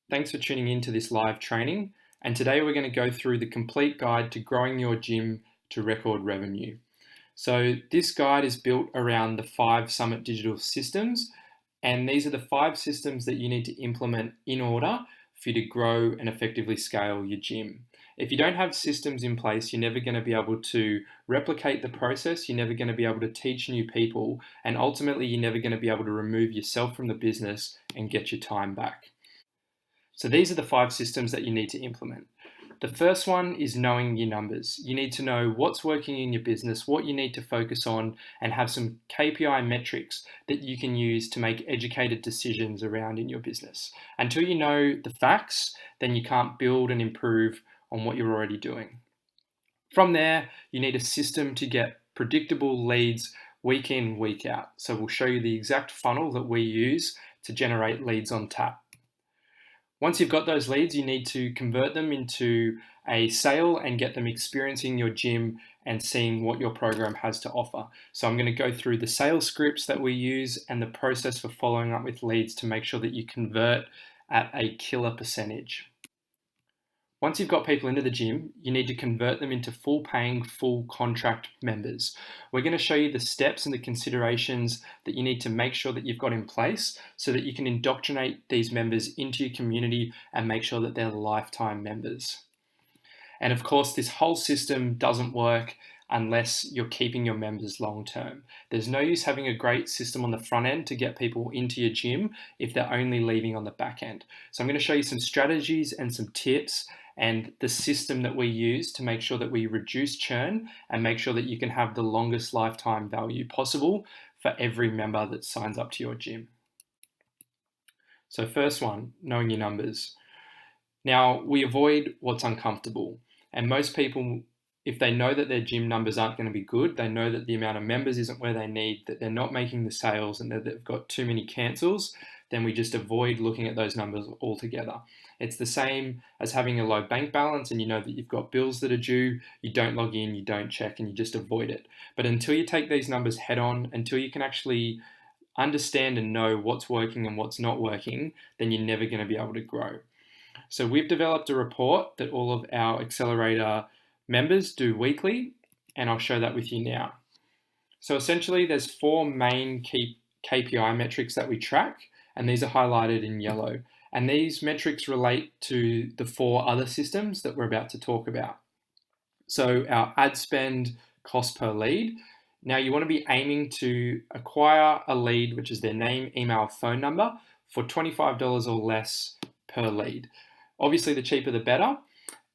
Thanks for tuning in to this live training. And today we're going to go through the complete guide to growing your gym to record revenue. So, this guide is built around the 5 Summit Digital systems, and these are the 5 systems that you need to implement in order for you to grow and effectively scale your gym. If you don't have systems in place, you're never going to be able to replicate the process, you're never going to be able to teach new people, and ultimately, you're never going to be able to remove yourself from the business and get your time back. So these are the 5 systems that you need to implement. The first one is knowing your numbers. You need to know what's working in your business, what you need to focus on, and have some KPI metrics that you can use to make educated decisions around in your business. Until you know the facts, then you can't build and improve on what you're already doing. From there, you need a system to get predictable leads week in, week out. So we'll show you the exact funnel that we use to generate leads on tap. Once you've got those leads, you need to convert them into a sale and get them experiencing your gym and seeing what your program has to offer. So I'm going to go through the sales scripts that we use and the process for following up with leads to make sure that you convert at a killer percentage. Once you've got people into the gym, you need to convert them into full paying, full contract members. We're going to show you the steps and the considerations that you need to make sure that you've got in place so that you can indoctrinate these members into your community and make sure that they're lifetime members. And of course, this whole system doesn't work unless you're keeping your members long term. There's no use having a great system on the front end to get people into your gym if they're only leaving on the back end. So I'm going to show you some strategies and some tips and the system that we use to make sure that we reduce churn and make sure that you can have the longest lifetime value possible for every member that signs up to your gym. So first one, knowing your numbers. Now, we avoid what's uncomfortable. And most people, if they know that their gym numbers aren't going to be good, they know that the amount of members isn't where they need, that they're not making the sales, and that they've got too many cancels, then we just avoid looking at those numbers altogether. It's the same as having a low bank balance and you know that you've got bills that are due, you don't log in, you don't check, and you just avoid it. But until you take these numbers head on, until you can actually understand and know what's working and what's not working, then you're never going to be able to grow. So we've developed a report that all of our accelerator members do weekly, and I'll show that with you now. So essentially there's 4 main key KPI metrics that we track, and these are highlighted in yellow. And these metrics relate to the 4 other systems that we're about to talk about. So our ad spend, cost per lead. Now you want to be aiming to acquire a lead, which is their name, email, phone number, for $25 or less per lead. Obviously, the cheaper the better.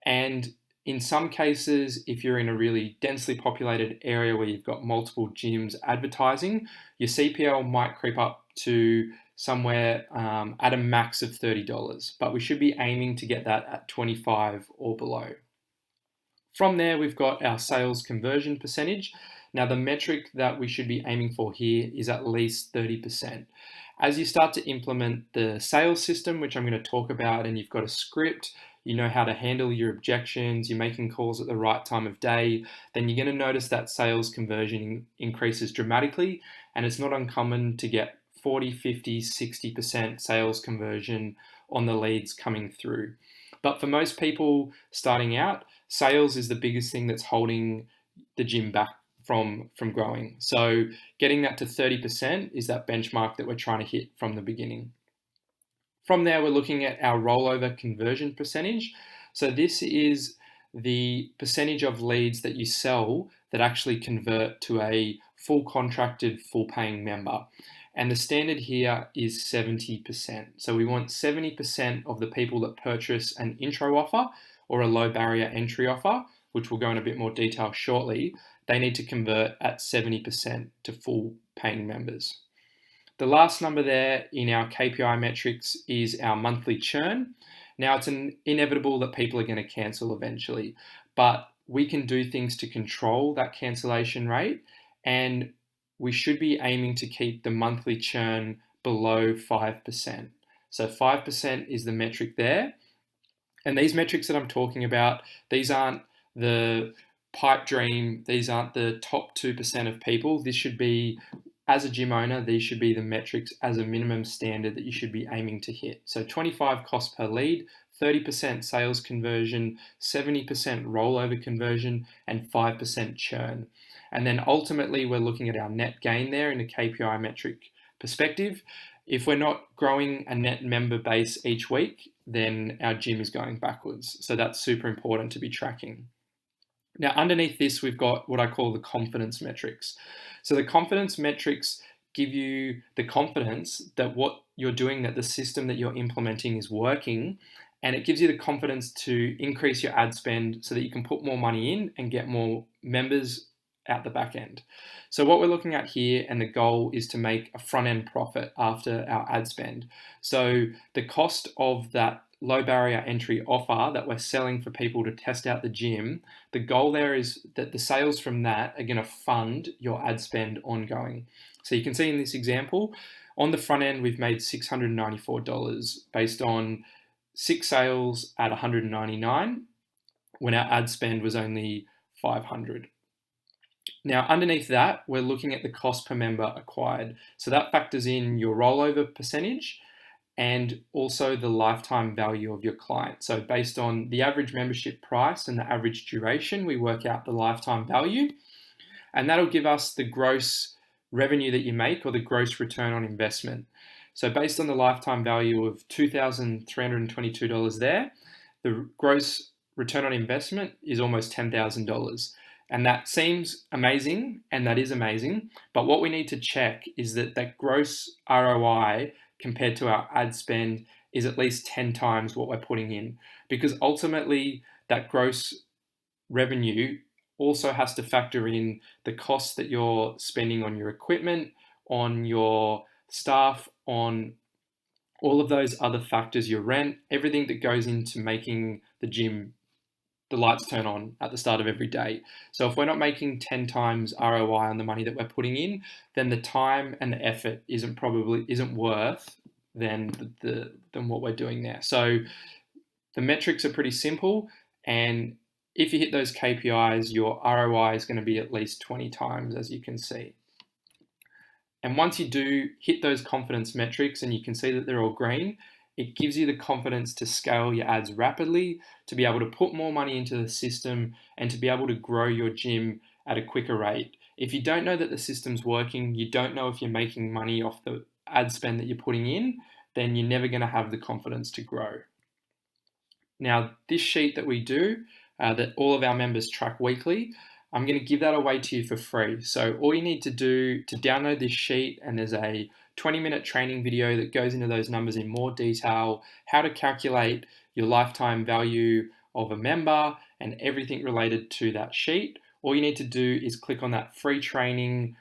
And in some cases, if you're in a really densely populated area where you've got multiple gyms advertising, your CPL might creep up to somewhere at a max of $30, but we should be aiming to get that at 25 or below. From there, we've got our sales conversion percentage. Now, the metric that we should be aiming for here is at least 30%. As you start to implement the sales system, which I'm going to talk about, and you've got a script, you know how to handle your objections, you're making calls at the right time of day, then you're going to notice that sales conversion increases dramatically, and it's not uncommon to get 40, 50, 60% sales conversion on the leads coming through. But for most people starting out, sales is the biggest thing that's holding the gym back from growing. So getting that to 30% is that benchmark that we're trying to hit from the beginning. From there, we're looking at our rollover conversion percentage. So this is the percentage of leads that you sell that actually convert to a full contracted, full paying member. And the standard here is 70%. So we want 70% of the people that purchase an intro offer or a low barrier entry offer, which we'll go in a bit more detail shortly, they need to convert at 70% to full paying members. The last number there in our KPI metrics is our monthly churn. Now, it's inevitable that people are going to cancel eventually, but we can do things to control that cancellation rate, and we should be aiming to keep the monthly churn below 5%. So 5% is the metric there. And these metrics that I'm talking about, these aren't the pipe dream, these aren't the top 2% of people. This should be as a gym owner, these should be the metrics as a minimum standard that you should be aiming to hit. So 25 cost per lead, 30% sales conversion, 70% rollover conversion, and 5% churn. And then ultimately, we're looking at our net gain there in a KPI metric perspective. If we're not growing a net member base each week, then our gym is going backwards. So that's super important to be tracking. Now, underneath this, we've got what I call the confidence metrics. So the confidence metrics give you the confidence that what you're doing, that the system that you're implementing is working, and it gives you the confidence to increase your ad spend so that you can put more money in and get more members out the back end. So what we're looking at here, and the goal is to make a front end profit after our ad spend. So the cost of that low barrier entry offer that we're selling for people to test out the gym, the goal there is that the sales from that are going to fund your ad spend ongoing. So you can see in this example, on the front end, we've made $694 based on 6 sales at $199 when our ad spend was only $500. Now, underneath that, we're looking at the cost per member acquired. So that factors in your rollover percentage and also the lifetime value of your client. So based on the average membership price and the average duration, we work out the lifetime value, and that'll give us the gross revenue that you make, or the gross return on investment. So based on the lifetime value of $2,322 there, the gross return on investment is almost $10,000. And that seems amazing, and that is amazing. But what we need to check is that that gross ROI compared to our ad spend is at least 10 times what we're putting in. Because ultimately, that gross revenue also has to factor in the costs that you're spending on your equipment, on your staff, on all of those other factors, your rent, everything that goes into making the gym, the lights turn on at the start of every day. So if we're not making 10 times ROI on the money that we're putting in, then the time and the effort isn't worth than what we're doing now. So the metrics are pretty simple, and if you hit those KPIs, your ROI is going to be at least 20 times, as you can see. And once you do hit those confidence metrics and you can see that they're all green, it gives you the confidence to scale your ads rapidly, to be able to put more money into the system, and to be able to grow your gym at a quicker rate. If you don't know that the system's working, you don't know if you're making money off the ad spend that you're putting in, then you're never going to have the confidence to grow. Now, this sheet that we do, that all of our members track weekly, I'm going to give that away to you for free. So all you need to do to download this sheet, and there's a 20-minute training video that goes into those numbers in more detail, how to calculate your lifetime value of a member and everything related to that sheet. All you need to do is click on that free training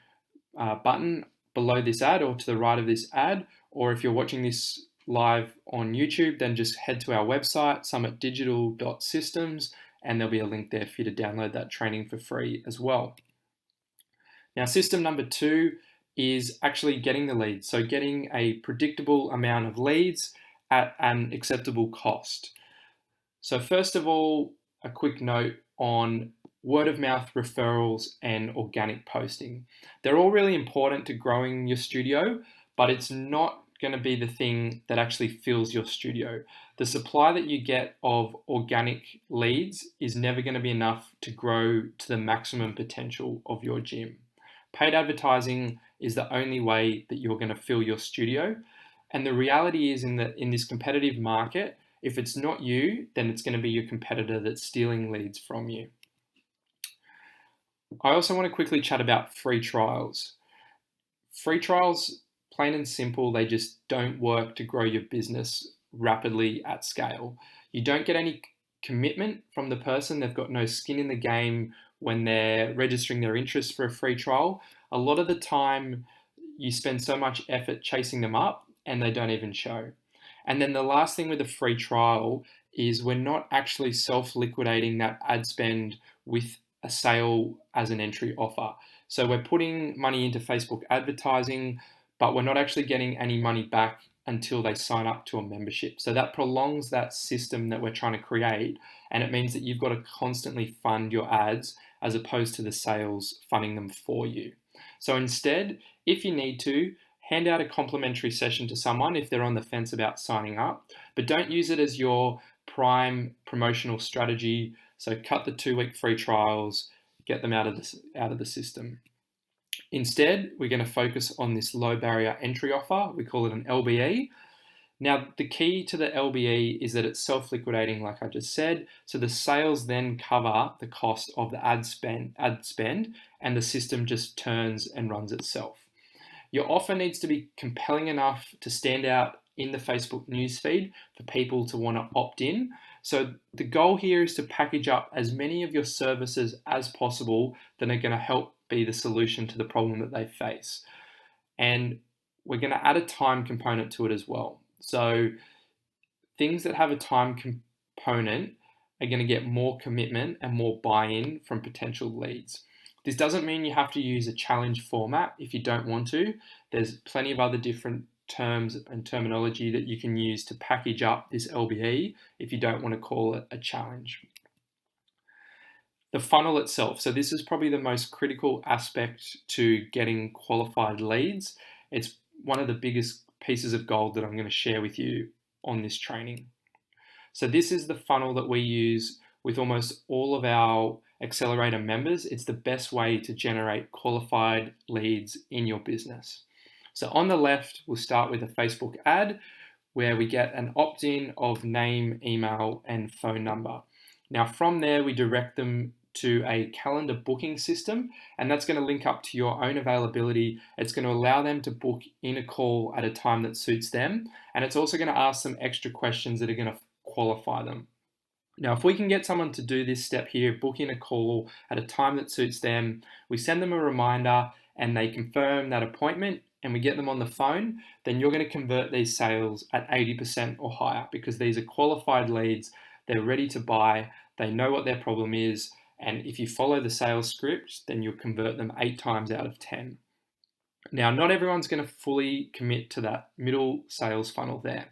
button below this ad, or to the right of this ad, or if you're watching this live on YouTube, then just head to our website, summitdigital.systems, and there'll be a link there for you to download that training for free as well. Now, system number 2 is actually getting the leads. So getting a predictable amount of leads at an acceptable cost. So first of all, a quick note on word of mouth referrals and organic posting. They're all really important to growing your studio, but it's not going to be the thing that actually fills your studio. The supply that you get of organic leads is never going to be enough to grow to the maximum potential of your gym. Paid advertising is the only way that you're going to fill your studio. And the reality is, in this competitive market, if it's not you, then it's going to be your competitor that's stealing leads from you. I also want to quickly chat about free trials. Free trials, plain and simple, they just don't work to grow your business rapidly at scale. You don't get any commitment from the person. They've got no skin in the game when they're registering their interest for a free trial. A lot of the time, you spend so much effort chasing them up and they don't even show. And then the last thing with a free trial is we're not actually self-liquidating that ad spend with a sale as an entry offer. So we're putting money into Facebook advertising, but we're not actually getting any money back until they sign up to a membership. So that prolongs that system that we're trying to create, and it means that you've got to constantly fund your ads as opposed to the sales funding them for you. So instead, if you need to, hand out a complimentary session to someone if they're on the fence about signing up, but don't use it as your prime promotional strategy. So cut the 2-week free trials, get them out of the system. Instead, we're going to focus on this low barrier entry offer. We call it an LBE. Now, the key to the LBE is that it's self-liquidating, like I just said. So the sales then cover the cost of the ad spend, and the system just turns and runs itself. Your offer needs to be compelling enough to stand out in the Facebook newsfeed for people to want to opt in. So the goal here is to package up as many of your services as possible that are going to help be the solution to the problem that they face. And we're going to add a time component to it as well. So things that have a time component are going to get more commitment and more buy-in from potential leads. This doesn't mean you have to use a challenge format if you don't want to. There's plenty of other different terms and terminology that you can use to package up this LBE if you don't want to call it a challenge. The funnel itself. So this is probably the most critical aspect to getting qualified leads. It's one of the biggest pieces of gold that I'm going to share with you on this training. So this is the funnel that we use with almost all of our accelerator members. It's the best way to generate qualified leads in your business. So on the left, we'll start with a Facebook ad where we get an opt-in of name, email, and phone number. Now from there, we direct them to a calendar booking system, and that's going to link up to your own availability. It's going to allow them to book in a call at a time that suits them, and it's also going to ask some extra questions that are going to qualify them. Now, if we can get someone to do this step here, book in a call at a time that suits them, we send them a reminder and they confirm that appointment and we get them on the phone, then you're going to convert these sales at 80% or higher because these are qualified leads, they're ready to buy, they know what their problem is, and if you follow the sales script, then you'll convert them 8 times out of 10. Now, not everyone's going to fully commit to that middle sales funnel there.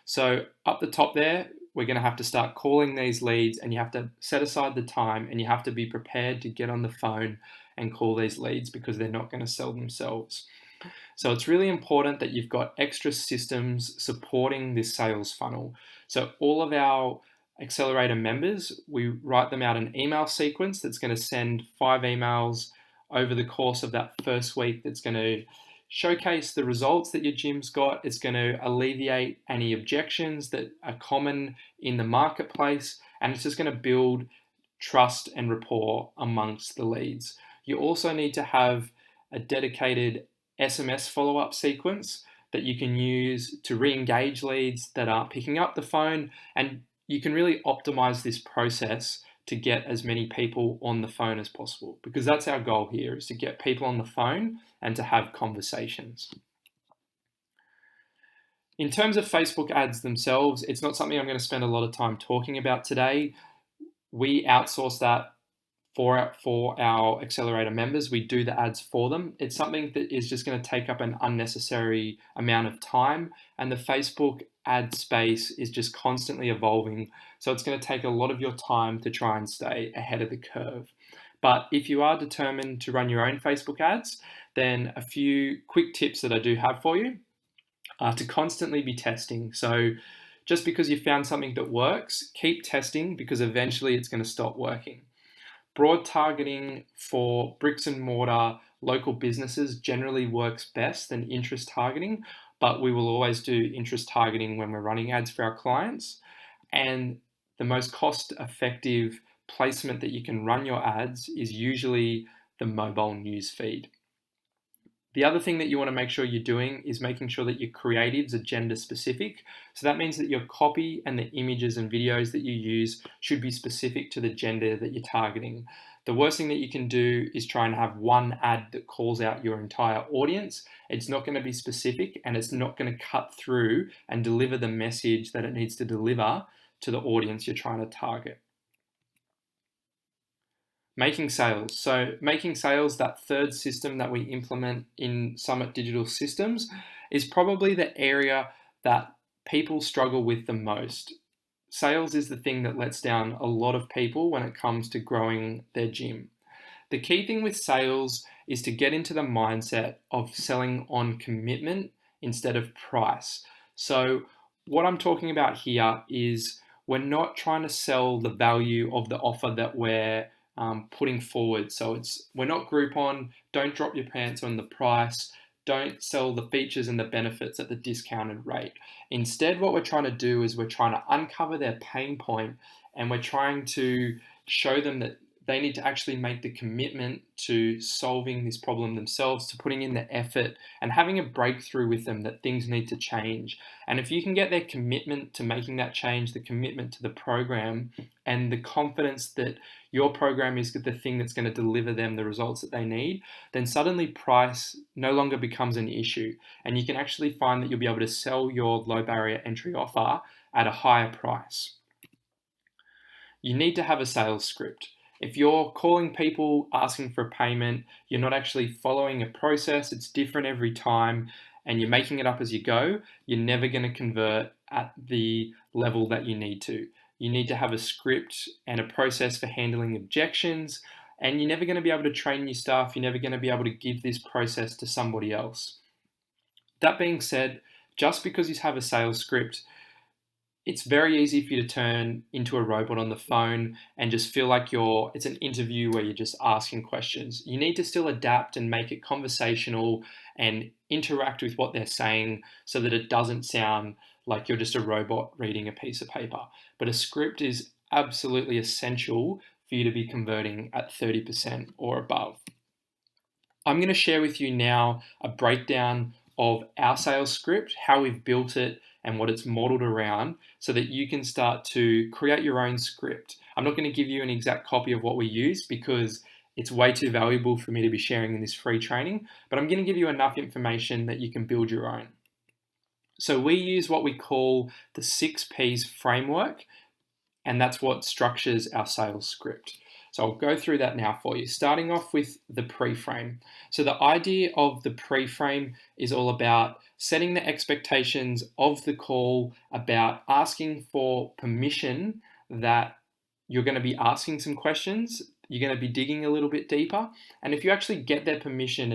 So up the top there, we're going to have to start calling these leads, and you have to set aside the time and you have to be prepared to get on the phone and call these leads because they're not going to sell themselves. So it's really important that you've got extra systems supporting this sales funnel. So all of our accelerator members, we write them out an email sequence that's going to send 5 emails over the course of that first week that's going to showcase the results that your gym's got. It's going to alleviate any objections that are common in the marketplace, and it's just going to build trust and rapport amongst the leads. You also need to have a dedicated SMS follow-up sequence that you can use to re-engage leads that aren't picking up the phone, and you can really optimize this process to get as many people on the phone as possible, because that's our goal here, is to get people on the phone and to have conversations. In terms of Facebook ads themselves, it's not something I'm going to spend a lot of time talking about today. We outsource that for our accelerator members. We do the ads for them. It's something that is just going to take up an unnecessary amount of time, and the Facebook ad space is just constantly evolving, so it's going to take a lot of your time to try and stay ahead of the curve. But if you are determined to run your own Facebook ads, then a few quick tips that I do have for you are to constantly be testing. So just because you found something that works, keep testing, because eventually it's going to stop working. Broad targeting for bricks and mortar local businesses generally works best than interest targeting, but we will always do interest targeting when we're running ads for our clients. And the most cost-effective placement that you can run your ads is usually the mobile news feed. The other thing that you want to make sure you're doing is making sure that your creatives are gender specific. So that means that your copy and the images and videos that you use should be specific to the gender that you're targeting. The worst thing that you can do is try and have one ad that calls out your entire audience. It's not going to be specific, and it's not going to cut through and deliver the message that it needs to deliver to the audience you're trying to target. Making sales. So making sales, that third system that we implement in Summit Digital Systems, is probably the area that people struggle with the most. Sales is the thing that lets down a lot of people when it comes to growing their gym. The key thing with sales is to get into the mindset of selling on commitment instead of price. So, what I'm talking about here is we're not trying to sell the value of the offer that we're putting forward. So we're not Groupon. Don't drop your pants on the price. Don't sell the features and the benefits at the discounted rate. Instead, what we're trying to do is we're trying to uncover their pain point, and we're trying to show them that they need to actually make the commitment to solving this problem themselves, to putting in the effort and having a breakthrough with them that things need to change. And if you can get their commitment to making that change, the commitment to the program, and the confidence that your program is the thing that's going to deliver them the results that they need, then suddenly price no longer becomes an issue. And you can actually find that you'll be able to sell your low barrier entry offer at a higher price. You need to have a sales script. If you're calling people asking for a payment, you're not actually following a process, it's different every time, and you're making it up as you go, you're never going to convert at the level that you need to. You need to have a script and a process for handling objections, and you're never going to be able to train your staff, you're never going to be able to give this process to somebody else. That being said, just because you have a sales script, it's very easy for you to turn into a robot on the phone and just feel like it's an interview where you're just asking questions. You need to still adapt and make it conversational and interact with what they're saying so that it doesn't sound like you're just a robot reading a piece of paper. But a script is absolutely essential for you to be converting at 30% or above. I'm going to share with you now a breakdown of our sales script, how we've built it, and what it's modeled around so that you can start to create your own script. I'm not going to give you an exact copy of what we use because it's way too valuable for me to be sharing in this free training, but I'm going to give you enough information that you can build your own. So we use what we call the 6 Ps framework, and that's what structures our sales script. So I'll go through that now for you, starting off with the pre-frame. So the idea of the pre-frame is all about setting the expectations of the call, about asking for permission that you're going to be asking some questions, you're going to be digging a little bit deeper. And if you actually get their permission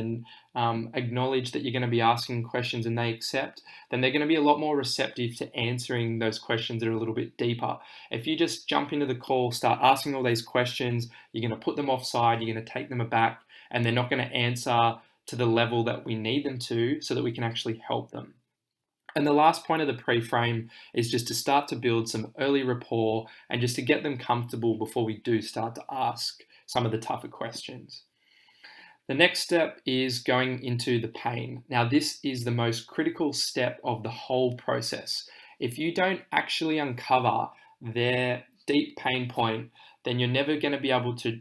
and acknowledge that you're going to be asking questions and they accept, then they're going to be a lot more receptive to answering those questions that are a little bit deeper. If you just jump into the call, start asking all these questions, you're going to put them offside, you're going to take them aback, and they're not going to answer to the level that we need them to so that we can actually help them. And the last point of the pre-frame is just to start to build some early rapport and just to get them comfortable before we do start to ask some of the tougher questions. The next step is going into the pain. Now, this is the most critical step of the whole process. If you don't actually uncover their deep pain point, then you're never going to be able to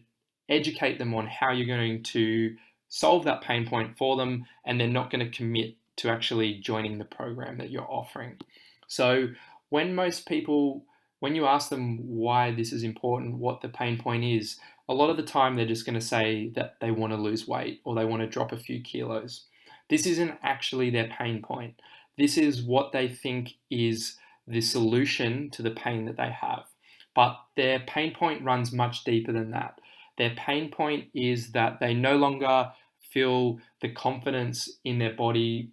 educate them on how you're going to solve that pain point for them, and they're not going to commit to actually joining the program that you're offering. So when you ask them why this is important, what the pain point is, a lot of the time they're just going to say that they want to lose weight or they want to drop a few kilos. This isn't actually their pain point. This is what they think is the solution to the pain that they have. But their pain point runs much deeper than that. Their pain point is that they no longer feel the confidence in their body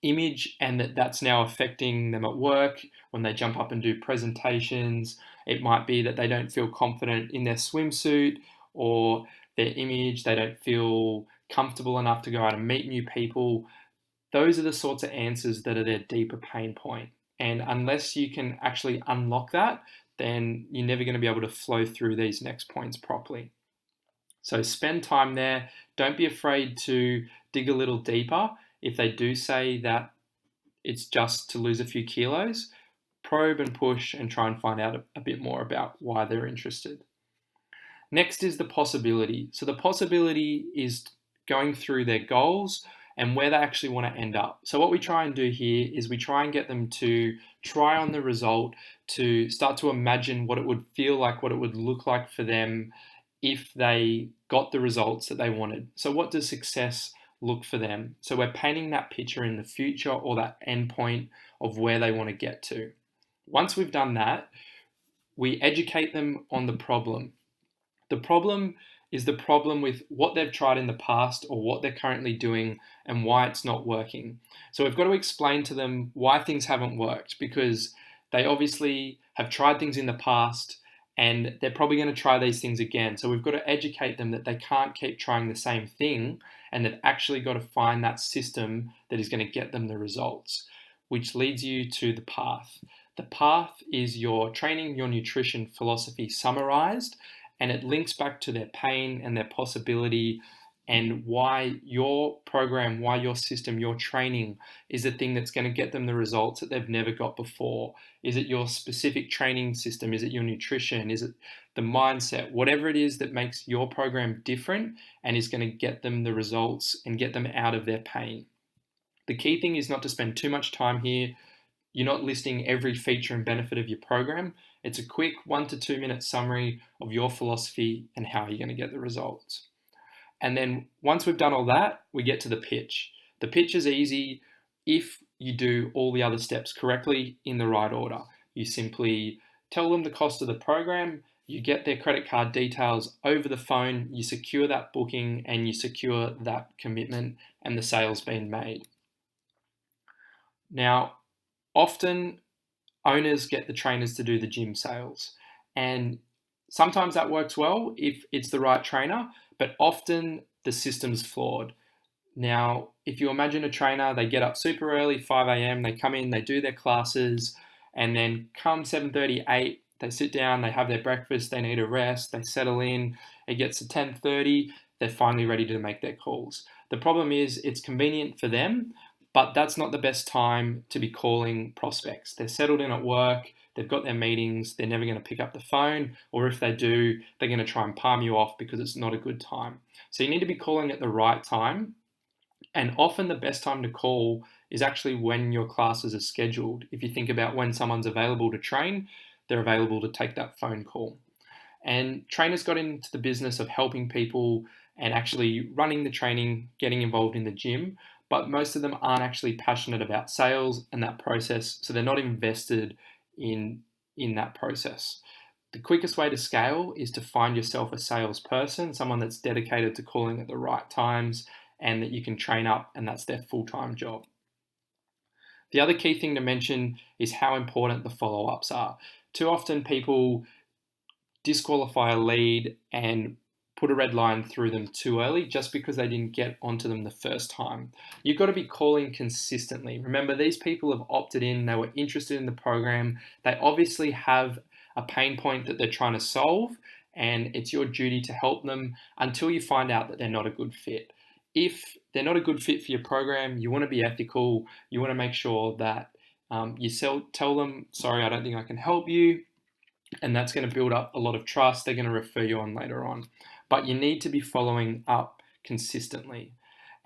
image, and that's now affecting them at work when they jump up and do presentations. It might be that they don't feel confident in their swimsuit or their image. They don't feel comfortable enough to go out and meet new people. Those are the sorts of answers that are their deeper pain point. And unless you can actually unlock that, then you're never going to be able to flow through these next points properly. So spend time there. Don't be afraid to dig a little deeper. If they do say that it's just to lose a few kilos, probe and push and try and find out a bit more about why they're interested. Next is the possibility. So the possibility is going through their goals and where they actually want to end up. So what we try and do here is we try and get them to try on the result, to start to imagine what it would feel like, what it would look like for them if they got the results that they wanted. So what does success look for them? So we're painting that picture in the future or that endpoint of where they want to get to. Once we've done that, we educate them on the problem. The problem is the problem with what they've tried in the past or what they're currently doing and why it's not working. So we've got to explain to them why things haven't worked, because they obviously have tried things in the past and they're probably going to try these things again. So we've got to educate them that they can't keep trying the same thing, and they've actually got to find that system that is going to get them the results, which leads you to the path. The path is your training, your nutrition philosophy summarized, and it links back to their pain and their possibility, and why your program, why your system, your training is the thing that's going to get them the results that they've never got before. Is it your specific training system? Is it your nutrition? Is it the mindset? Whatever it is that makes your program different and is going to get them the results and get them out of their pain. The key thing is not to spend too much time here. You're not listing every feature and benefit of your program. It's a quick 1 to 2 minute summary of your philosophy and how you're going to get the results. And then once we've done all that, we get to the pitch. The pitch is easy if you do all the other steps correctly in the right order. You simply tell them the cost of the program, you get their credit card details over the phone, you secure that booking, and you secure that commitment, and the sale's been made. Now, often owners get the trainers to do the gym sales, and sometimes that works well if it's the right trainer, but often the system's flawed. Now, if you imagine a trainer, they get up super early, 5 a.m., they come in, they do their classes, and then come 7:30, 8, they sit down, they have their breakfast, they need a rest, they settle in, it gets to 10:30, they're finally ready to make their calls. The problem is it's convenient for them, but that's not the best time to be calling prospects. They're settled in at work, they've got their meetings, they're never going to pick up the phone, or if they do, they're going to try and palm you off because it's not a good time. So you need to be calling at the right time, and often the best time to call is actually when your classes are scheduled. If you think about when someone's available to train, they're available to take that phone call. And trainers got into the business of helping people and actually running the training, getting involved in the gym, but most of them aren't actually passionate about sales and that process, so they're not invested in that process. The quickest way to scale is to find yourself a salesperson, someone that's dedicated to calling at the right times and that you can train up, and that's their full-time job. The other key thing to mention is how important the follow-ups are. Too often people disqualify a lead and put a red line through them too early just because they didn't get onto them the first time. You've got to be calling consistently. Remember, these people have opted in, they were interested in the program, they obviously have a pain point that they're trying to solve, and it's your duty to help them until you find out that they're not a good fit. If they're not a good fit for your program, you want to be ethical, you want to make sure that you tell them, sorry, I don't think I can help you, and that's going to build up a lot of trust. They're going to refer you on later on. But you need to be following up consistently.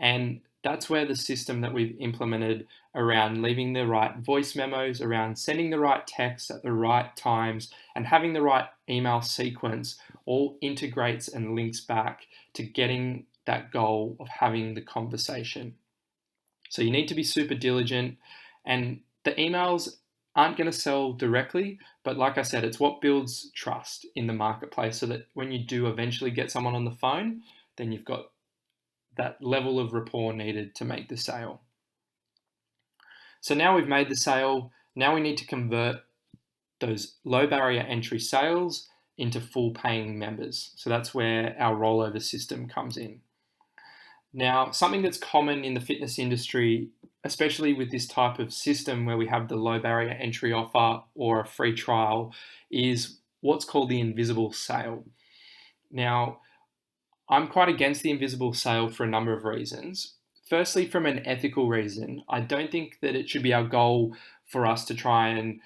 And that's where the system that we've implemented around leaving the right voice memos, around sending the right text at the right times, and having the right email sequence all integrates and links back to getting that goal of having the conversation. So you need to be super diligent, and the emails aren't going to sell directly, but like I said, it's what builds trust in the marketplace so that when you do eventually get someone on the phone, then you've got that level of rapport needed to make the sale. So now we've made the sale, now we need to convert those low barrier entry sales into full paying members. So that's where our rollover system comes in. Now, something that's common in the fitness industry, especially with this type of system where we have the low barrier entry offer or a free trial, is what's called the invisible sale. Now, I'm quite against the invisible sale for a number of reasons. Firstly, from an ethical reason, I don't think that it should be our goal for us to try and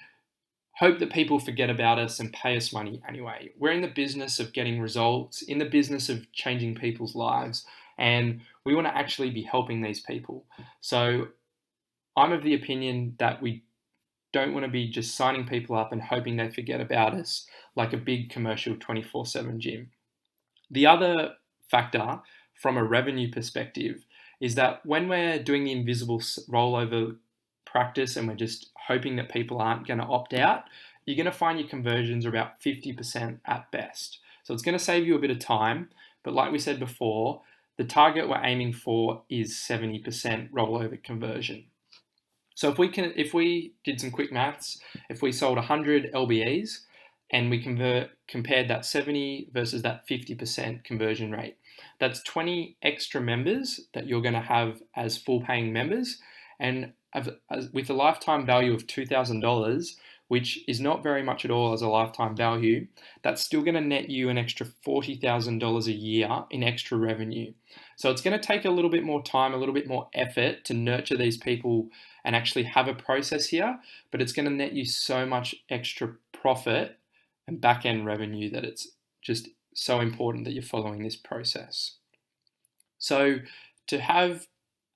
hope that people forget about us and pay us money anyway. We're in the business of getting results, in the business of changing people's lives, and we want to actually be helping these people. So I'm of the opinion that we don't want to be just signing people up and hoping they forget about us like a big commercial 24/7 gym. The other factor from a revenue perspective is that when we're doing the invisible rollover practice and we're just hoping that people aren't going to opt out, you're going to find your conversions are about 50% at best. So it's going to save you a bit of time, But like we said before, the target we're aiming for is 70% rollover conversion. So if we did some quick maths, if we sold 100 LBEs and we compared that 70 versus that 50% conversion rate, that's 20 extra members that you're going to have as full paying members. And with a lifetime value of $2,000, which is not very much at all as a lifetime value, that's still going to net you an extra $40,000 a year in extra revenue. So it's going to take a little bit more time, a little bit more effort to nurture these people and actually have a process here, but it's going to net you so much extra profit and back-end revenue that it's just so important that you're following this process. So to have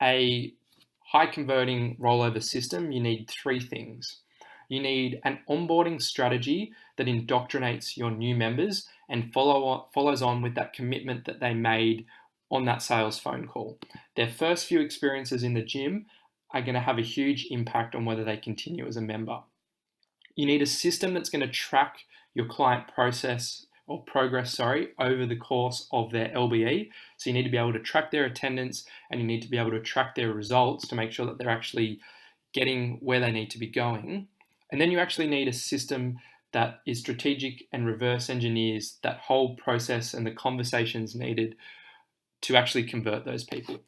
a high converting rollover system, you need three things. You need an onboarding strategy that indoctrinates your new members and follows on with that commitment that they made on that sales phone call. Their first few experiences in the gym are going to have a huge impact on whether they continue as a member. You need a system that's going to track your client progress over the course of their LBE. So you need to be able to track their attendance and you need to be able to track their results to make sure that they're actually getting where they need to be going. And then you actually need a system that is strategic and reverse engineers that whole process and the conversations needed to actually convert those people.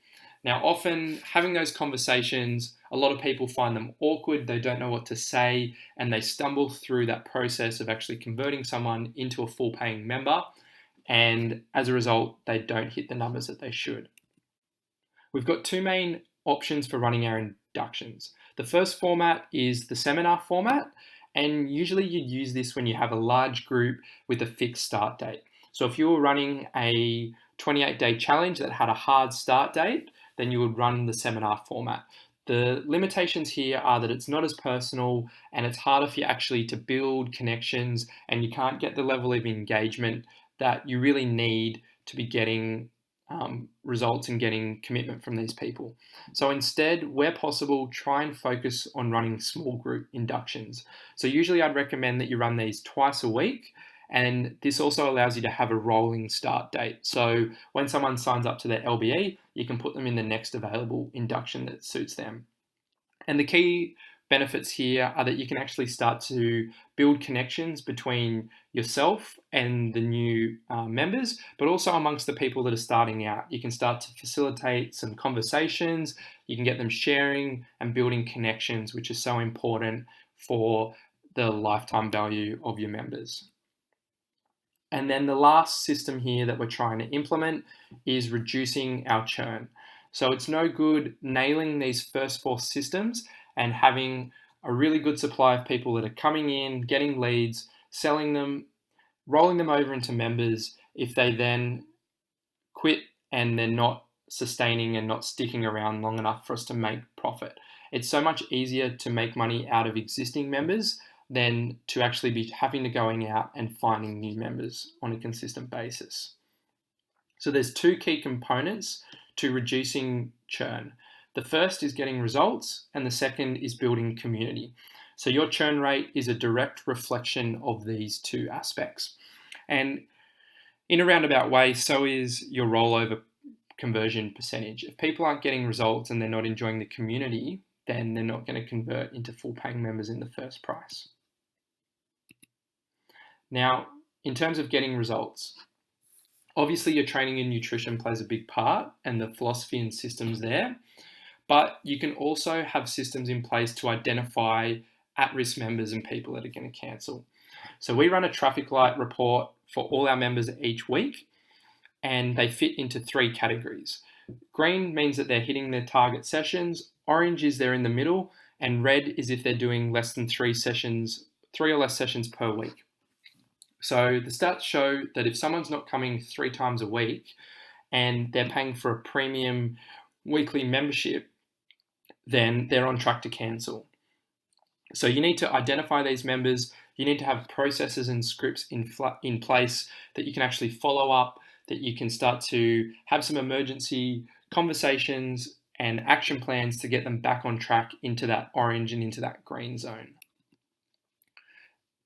Now, often having those conversations, a lot of people find them awkward, they don't know what to say, and they stumble through that process of actually converting someone into a full paying member. And as a result, they don't hit the numbers that they should. We've got two main options for running our inductions. The first format is the seminar format, and usually you'd use this when you have a large group with a fixed start date. So if you were running a 28-day challenge that had a hard start date, then you would run the seminar format. The limitations here are that it's not as personal and it's harder for you actually to build connections, and you can't get the level of engagement that you really need to be getting results and getting commitment from these people. So instead, where possible, try and focus on running small group inductions. So usually I'd recommend that you run these twice a week, and this also allows you to have a rolling start date. So when someone signs up to their LBE, you can put them in the next available induction that suits them. And the key benefits here are that you can actually start to build connections between yourself and the new members, but also amongst the people that are starting out. You can start to facilitate some conversations, you can get them sharing and building connections, which is so important for the lifetime value of your members. And then the last system here that we're trying to implement is reducing our churn. So it's no good nailing these first four systems and having a really good supply of people that are coming in, getting leads, selling them, rolling them over into members if they then quit and they're not sustaining and not sticking around long enough for us to make profit. It's so much easier to make money out of existing members than to actually be having to going out and finding new members on a consistent basis. So there's two key components to reducing churn. The first is getting results, and the second is building community. So your churn rate is a direct reflection of these two aspects. And in a roundabout way, so is your rollover conversion percentage. If people aren't getting results and they're not enjoying the community, then they're not going to convert into full paying members in the first price. Now, in terms of getting results, obviously your training and nutrition plays a big part and the philosophy and systems there, but you can also have systems in place to identify at-risk members and people that are going to cancel. So we run a traffic light report for all our members each week, and they fit into three categories. Green means that they're hitting their target sessions, orange is they're in the middle, and red is if they're doing less than 3 or less sessions per week. So the stats show that if someone's not coming 3 times a week and they're paying for a premium weekly membership, then they're on track to cancel. So you need to identify these members, you need to have processes and scripts in place that you can actually follow up, that you can start to have some emergency conversations and action plans to get them back on track into that orange and into that green zone.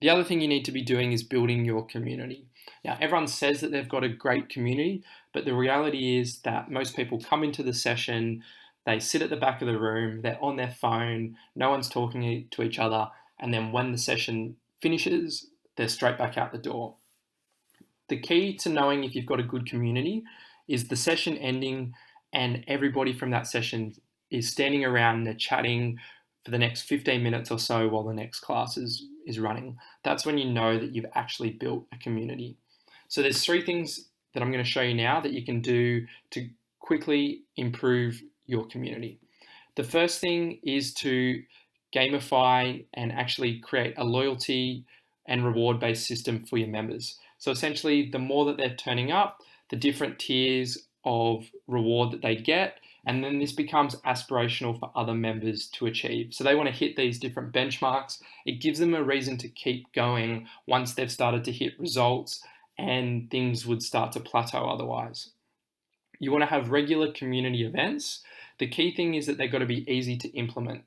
The other thing you need to be doing is building your community. Now, everyone says that they've got a great community, but the reality is that most people come into the session, they sit at the back of the room, they're on their phone, no one's talking to each other, and then when the session finishes, they're straight back out the door. The key to knowing if you've got a good community is the session ending and everybody from that session is standing around and they're chatting for the next 15 minutes or so while the next class is running. That's when you know that you've actually built a community. So there's 3 things that I'm going to show you now that you can do to quickly improve your community. The first thing is to gamify and actually create a loyalty and reward-based system for your members. So essentially, the more that they're turning up, the different tiers of reward that they get, and then this becomes aspirational for other members to achieve. So they want to hit these different benchmarks. It gives them a reason to keep going once they've started to hit results and things would start to plateau otherwise. You want to have regular community events. The key thing is that they've got to be easy to implement.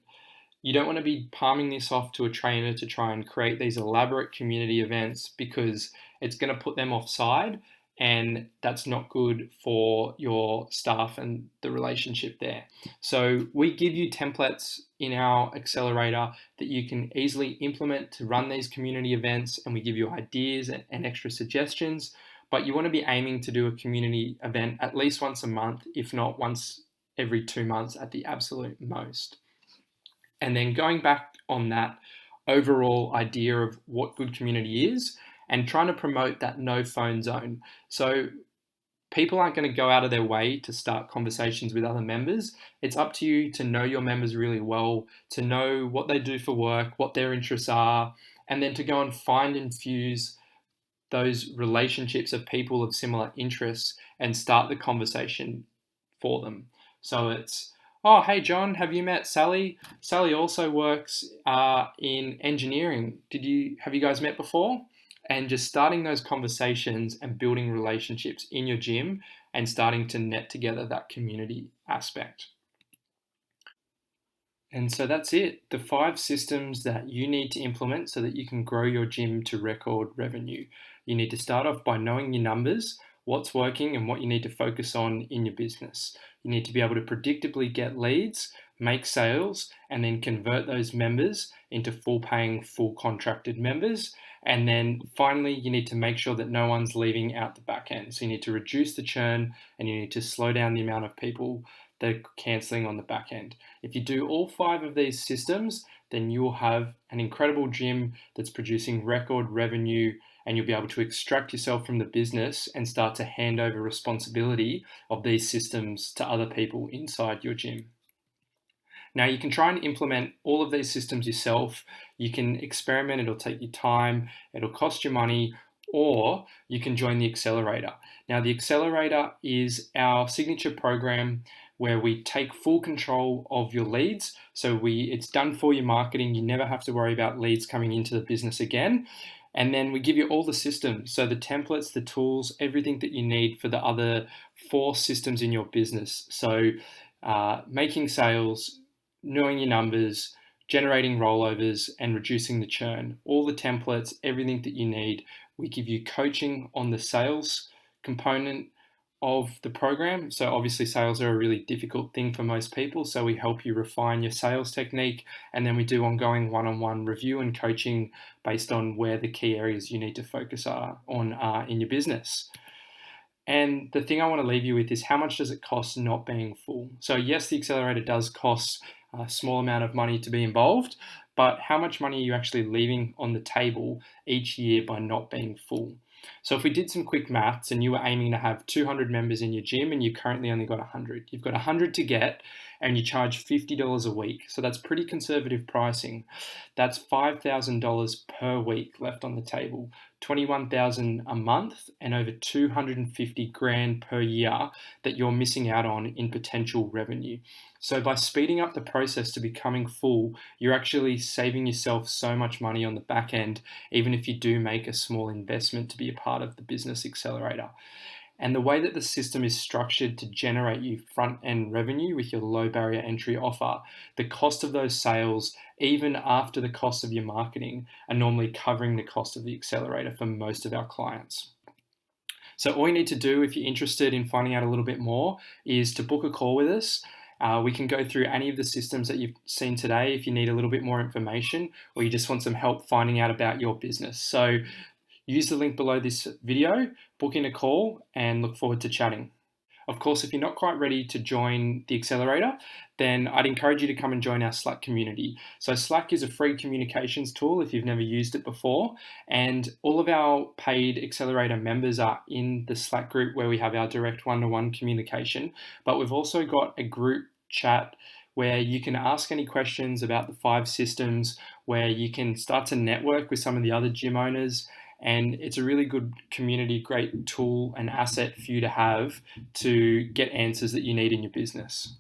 You don't want to be palming this off to a trainer to try and create these elaborate community events because it's going to put them offside, and that's not good for your staff and the relationship there. So we give you templates in our accelerator that you can easily implement to run these community events, and we give you ideas and extra suggestions. But you want to be aiming to do a community event at least once a month, if not once every 2 months at the absolute most. And then going back on that overall idea of what good community is and trying to promote that no phone zone. So people aren't going to go out of their way to start conversations with other members. It's up to you to know your members really well, to know what they do for work, what their interests are, and then to go and find and fuse those relationships of people of similar interests and start the conversation for them. So it's, oh, hey, John, have you met Sally? Sally also works in engineering. Have you guys met before? And just starting those conversations and building relationships in your gym and starting to net together that community aspect. And so that's it. The 5 systems that you need to implement so that you can grow your gym to record revenue. You need to start off by knowing your numbers, what's working, and what you need to focus on in your business. You need to be able to predictably get leads, make sales, and then convert those members into full paying, full contracted members. And then finally, you need to make sure that no one's leaving out the back end. So you need to reduce the churn and you need to slow down the amount of people that are canceling on the back end. If you do all 5 of these systems, then you will have an incredible gym that's producing record revenue, and you'll be able to extract yourself from the business and start to hand over responsibility of these systems to other people inside your gym. Now, you can try and implement all of these systems yourself. You can experiment, it'll take you time, it'll cost you money, or you can join the accelerator. Now, the accelerator is our signature program where we take full control of your leads. So it's done for your marketing. You never have to worry about leads coming into the business again. And then we give you all the systems. So the templates, the tools, everything that you need for the other 4 systems in your business. So making sales, knowing your numbers, generating rollovers, and reducing the churn. All the templates, everything that you need. We give you coaching on the sales component of the program. So obviously sales are a really difficult thing for most people. So we help you refine your sales technique, and then we do ongoing one-on-one review and coaching based on where the key areas you need to focus on in your business. And the thing I want to leave you with is, how much does it cost not being full? So yes, the accelerator does cost a small amount of money to be involved, but how much money are you actually leaving on the table each year by not being full? So if we did some quick maths and you were aiming to have 200 members in your gym and you currently only got 100, you've got 100 to get and you charge $50 a week. So that's pretty conservative pricing. That's $5,000 per week left on the table, $21,000 a month, and over 250 grand per year that you're missing out on in potential revenue. So by speeding up the process to becoming full, you're actually saving yourself so much money on the back end, even if you do make a small investment to be a part of the business accelerator. And the way that the system is structured to generate you front end revenue with your low barrier entry offer, the cost of those sales, even after the cost of your marketing, are normally covering the cost of the accelerator for most of our clients. So all you need to do if you're interested in finding out a little bit more is to book a call with us. We can go through any of the systems that you've seen today if you need a little bit more information or you just want some help finding out about your business. So use the link below this video, book in a call, and look forward to chatting. Of course, if you're not quite ready to join the accelerator, then I'd encourage you to come and join our Slack community. So Slack is a free communications tool if you've never used it before, and all of our paid accelerator members are in the Slack group where we have our direct one-to-one communication, but we've also got a group chat where you can ask any questions about the 5 systems, where you can start to network with some of the other gym owners. And it's a really good community, great tool and asset for you to have to get answers that you need in your business.